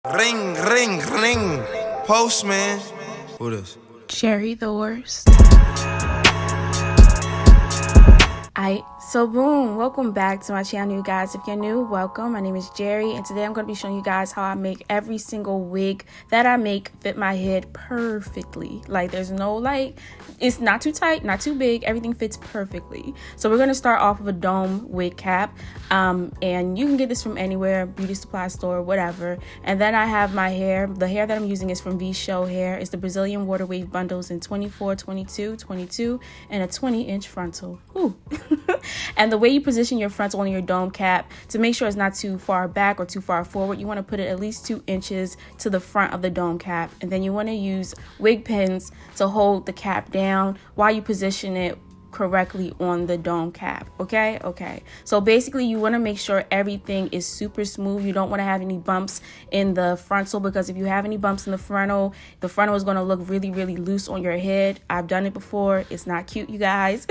Ring, ring, ring. Postman. Who this? Jerry the worst. So boom, welcome back to my channel, you guys. If you're new, welcome. My name is Jerry, and today I'm going to be showing you guys how I make every single wig that I make fit my head perfectly. Like, there's no, it's not too tight, not too big, everything fits perfectly. So we're going to start off with a dome wig cap, and you can get this from anywhere, beauty supply store, whatever. And then I have my hair. The hair that I'm using is from V Show Hair. It's the Brazilian water wave bundles in 24, 22, 22, and a 20-inch frontal. Ooh. And the way you position your frontal on your dome cap to make sure it's not too far back or too far forward, you want to put it at least 2 inches to the front of the dome cap. And then you want to use wig pins to hold the cap down while you position it correctly on the dome cap. Okay, so basically you want to make sure everything is super smooth. You don't want to have any bumps in the frontal, because if you have any bumps in the frontal is going to look really loose on your head. I've done it before. It's not cute, you guys.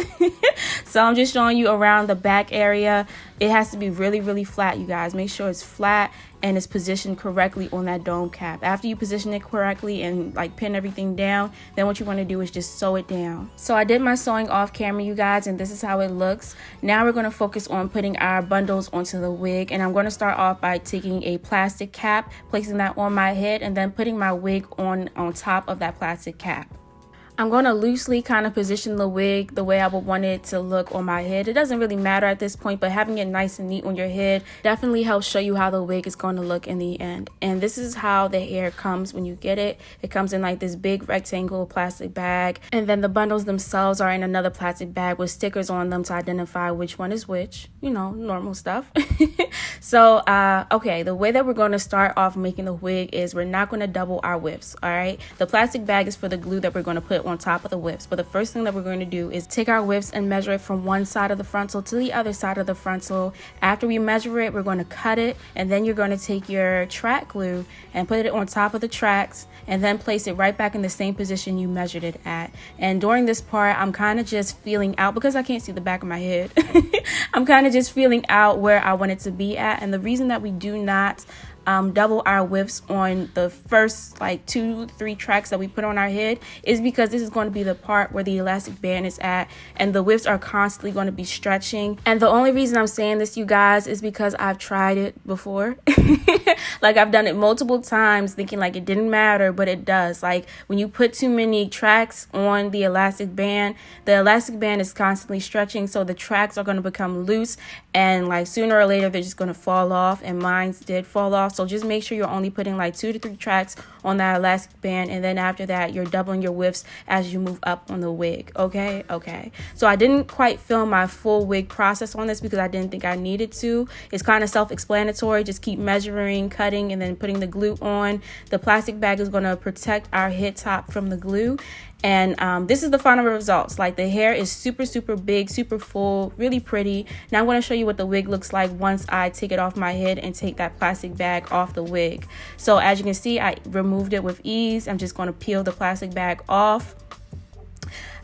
So I'm just showing you around the back area. It has to be really flat, you guys. Make sure it's flat and it's positioned correctly on that dome cap. After you position it correctly and pin everything down, then what you want to do is just sew it down. So I did my sewing off camera, you guys, and this is how it looks. Now we're going to focus on putting our bundles onto the wig, and I'm going to start off by taking a plastic cap, placing that on my head, and then putting my wig on top of that plastic cap. I'm going to loosely kind of position the wig the way I would want it to look on my head. It doesn't really matter at this point, but having it nice and neat on your head definitely helps show you how the wig is going to look in the end. And this is how the hair comes when you get it. It comes in this big rectangle plastic bag, and then the bundles themselves are in another plastic bag with stickers on them to identify which one is which. You know, normal stuff. So, okay, the way that we're going to start off making the wig is we're not going to double our whips, all right? The plastic bag is for the glue that we're going to put on top of the whips. But the first thing that we're going to do is take our whips and measure it from one side of the frontal to the other side of the frontal. After we measure it, we're going to cut it, and then you're going to take your track glue and put it on top of the tracks, and then place it right back in the same position you measured it at. And during this part, I'm kind of just feeling out, because I can't see the back of my head. I'm kind of just feeling out where I want it to be at. And the reason that we do not double our whips on the first 2-3 tracks that we put on our head is because this is going to be the part where the elastic band is at, and the whips are constantly going to be stretching. And the only reason I'm saying this, you guys, is because I've tried it before. I've done it multiple times thinking it didn't matter, but it does. When you put too many tracks on the elastic band is constantly stretching, so the tracks are going to become loose, and sooner or later they're just going to fall off, and mine did fall off. So just make sure you're only putting 2 to 3 tracks on that elastic band, and then after that you're doubling your whips as you move up on the wig. Okay. So I didn't quite film my full wig process on this because I didn't think I needed to. It's kind of self-explanatory. Just keep measuring, cutting, and then putting the glue on. The plastic bag is going to protect our head top from the glue. And this is the final results. The hair is super big, super full, really pretty. Now I'm going to show you what the wig looks like once I take it off my head and take that plastic bag off the wig. So as you can see, I removed it with ease. I'm just going to peel the plastic bag off.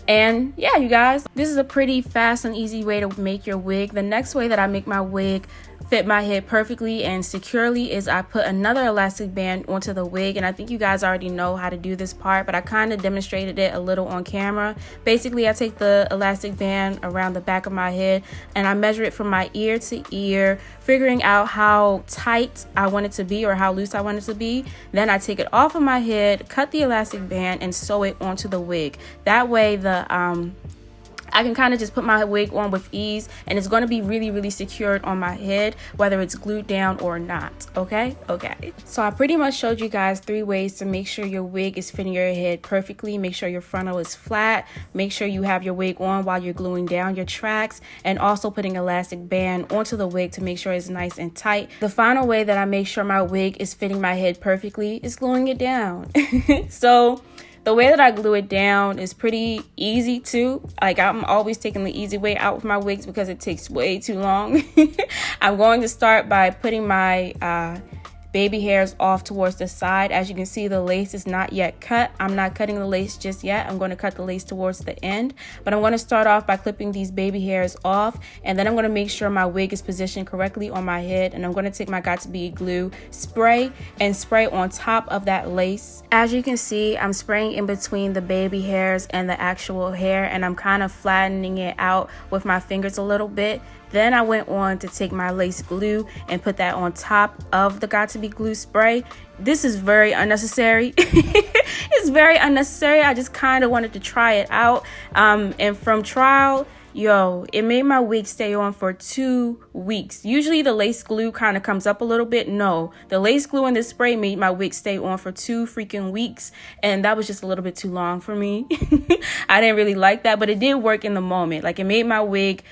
And yeah, you guys, this is a pretty fast and easy way to make your wig. The next way that I make my wig fit my head perfectly and securely is I put another elastic band onto the wig, and I think you guys already know how to do this part, but I kind of demonstrated it a little on camera. Basically, I take the elastic band around the back of my head and I measure it from my ear to ear, figuring out how tight I want it to be or how loose I want it to be. Then I take it off of my head, cut the elastic band, and sew it onto the wig. That way I can kind of just put my wig on with ease, and it's going to be really secured on my head, whether it's glued down or not. Okay. So I pretty much showed you guys 3 ways to make sure your wig is fitting your head perfectly. Make sure your frontal is flat. Make sure you have your wig on while you're gluing down your tracks, and also putting elastic band onto the wig to make sure it's nice and tight. The final way that I make sure my wig is fitting my head perfectly is gluing it down. So the way that I glue it down is pretty easy too. I'm always taking the easy way out with my wigs because it takes way too long. I'm going to start by putting my baby hairs off towards the side. As you can see, the lace is not yet cut. I'm not cutting the lace just yet. I'm going to cut the lace towards the end, but I'm going to start off by clipping these baby hairs off, and then I'm going to make sure my wig is positioned correctly on my head, and I'm going to take my Got2b glue spray and spray on top of that lace. As you can see, I'm spraying in between the baby hairs and the actual hair, and I'm kind of flattening it out with my fingers a little bit. Then I went on to take my lace glue and put that on top of the Got2b glue spray. This is very unnecessary. It's very unnecessary. I just kind of wanted to try it out. And from trial, yo, it made my wig stay on for 2 weeks. Usually the lace glue kind of comes up a little bit. No, the lace glue and the spray made my wig stay on for 2 freaking weeks. And that was just a little bit too long for me. I didn't really like that, but it did work in the moment. Like, it made my wig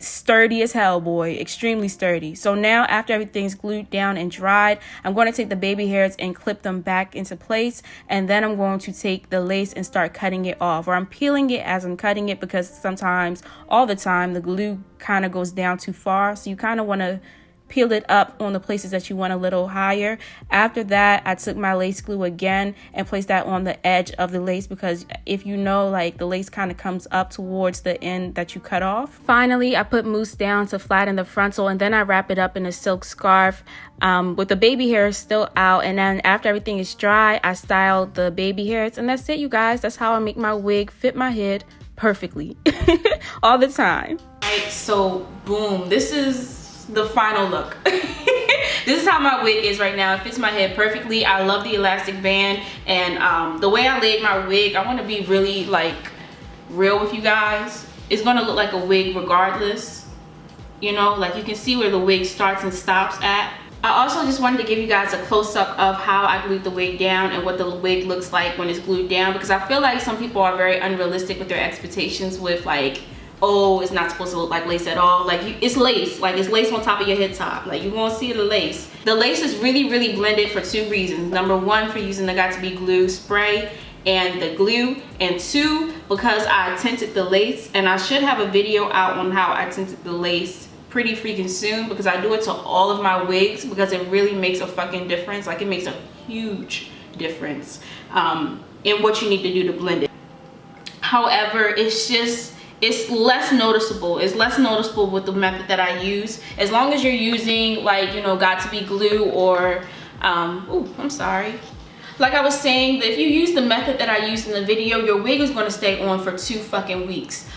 sturdy as hell, boy, extremely sturdy. So now, after everything's glued down and dried, I'm going to take the baby hairs and clip them back into place, and then I'm going to take the lace and start cutting it off, or I'm peeling it as I'm cutting it, because sometimes, all the time, the glue kind of goes down too far, so you kind of want to peel it up on the places that you want a little higher. After that, I took my lace glue again and placed that on the edge of the lace, because if you know, like, the lace kind of comes up towards the end that you cut off. Finally, I put mousse down to flatten the frontal, and then I wrap it up in a silk scarf with the baby hairs still out. And then after everything is dry, I style the baby hairs, and that's it, you guys. That's how I make my wig fit my head perfectly all the time. All right, so boom, this is the final look. This is how my wig is right now. It fits my head perfectly. I love the elastic band, and the way I laid my wig, I want to be really, like, real with you guys. It's gonna look like a wig regardless, you know, like, you can see where the wig starts and stops at. I also just wanted to give you guys a close-up of how I glued the wig down and what the wig looks like when it's glued down, because I feel like some people are very unrealistic with their expectations with, like, oh, it's not supposed to look like lace at all. Like, it's lace. Like, it's lace on top of your head top. Like, you won't see the lace. The lace is really, really blended for 2 reasons. Number 1, for using the Got2b glue spray and the glue, and 2, because I tinted the lace, and I should have a video out on how I tinted the lace pretty freaking soon, because I do it to all of my wigs, because it really makes a fucking difference. Like, it makes a huge difference in what you need to do to blend it. However, it's less noticeable. It's less noticeable with the method that I use. As long as you're using, like, you know, Got2b glue, or ooh, I'm sorry. Like I was saying, if you use the method that I used in the video, your wig is going to stay on for 2 fucking weeks.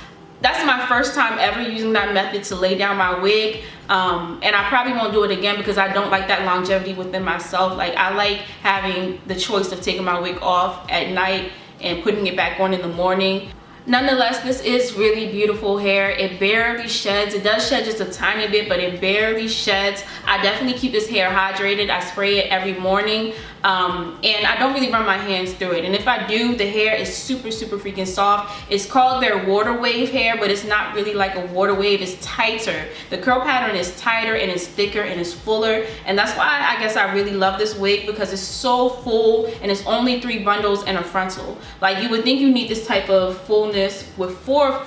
That's my first time ever using that method to lay down my wig, and I probably won't do it again, because I don't like that longevity within myself. Like, I like having the choice of taking my wig off at night and putting it back on in the morning. Nonetheless, this is really beautiful hair. It barely sheds. It does shed just a tiny bit, but it barely sheds. I definitely keep this hair hydrated. I spray it every morning, and I don't really run my hands through it. And if I do, the hair is super, super freaking soft. It's called their water wave hair, but it's not really like a water wave. It's tighter. The curl pattern is tighter, and it's thicker, and it's fuller. And that's why I guess I really love this wig, because it's so full, and it's only 3 bundles and a frontal. Like, you would think you need this type of fullness with 4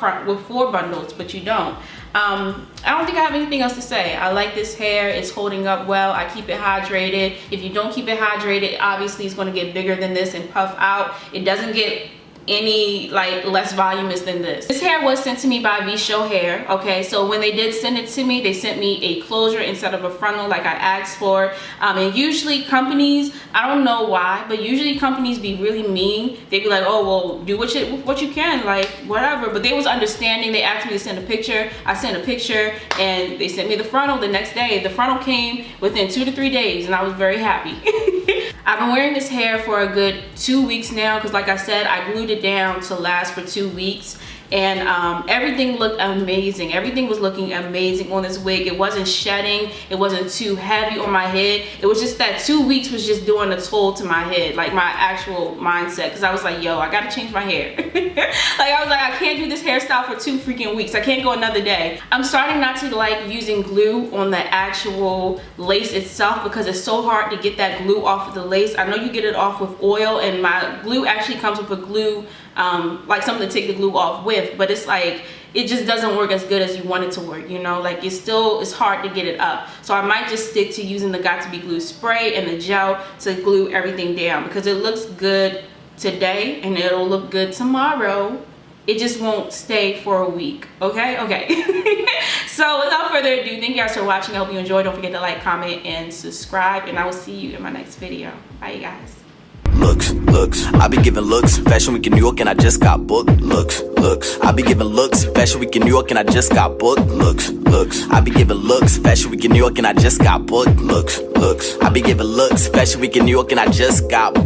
bundles, but you don't. I don't think I have anything else to say. I like this hair. It's holding up well. I keep it hydrated. If you don't keep it hydrated, obviously it's going to get bigger than this and puff out. It doesn't get any, like, less voluminous than this. This hair was sent to me by V Show Hair. Okay, so when they did send it to me, they sent me a closure instead of a frontal like I asked for. And usually companies, I don't know why, but usually companies be really mean. They be like, oh, well, do what you can, like, whatever. But they was understanding. They asked me to send a picture. I sent a picture, and they sent me the frontal the next day. The frontal came within 2 to 3 days, and I was very happy. I've been wearing this hair for a good 2 weeks now, because like I said, I glued it down to last for 2 weeks, and everything looked amazing. Everything was looking amazing on this wig. It wasn't shedding. It wasn't too heavy on my head. It was just that 2 weeks was just doing a toll to my head, like my actual mindset, because I was like, yo, I gotta change my hair. Like, I was like, I can't do this hairstyle for 2 freaking weeks. I can't go another day. I'm starting not to like using glue on the actual lace itself, because it's so hard to get that glue off of the lace. I know you get it off with oil, and my glue actually comes with a glue, like something to take the glue off with, but it's like, it just doesn't work as good as you want it to work, you know? Like it's hard to get it up. So I might just stick to using the Got To Be Glue spray and the gel to glue everything down, because it looks good today and it'll look good tomorrow. It just won't stay for a week. Okay. So without further ado, thank you guys for watching. I hope you enjoyed. Don't forget to like, comment, and subscribe, and I will see you in my next video. Bye, you guys. Looks, I be giving looks. Fashion Week in New York and I just got booked. Looks, I be giving looks. Fashion Week in New York and I just got booked. Looks, I be giving looks. Fashion Week in New York and I just got booked. Looks, I be giving looks. Fashion Week in New York and I just got booked.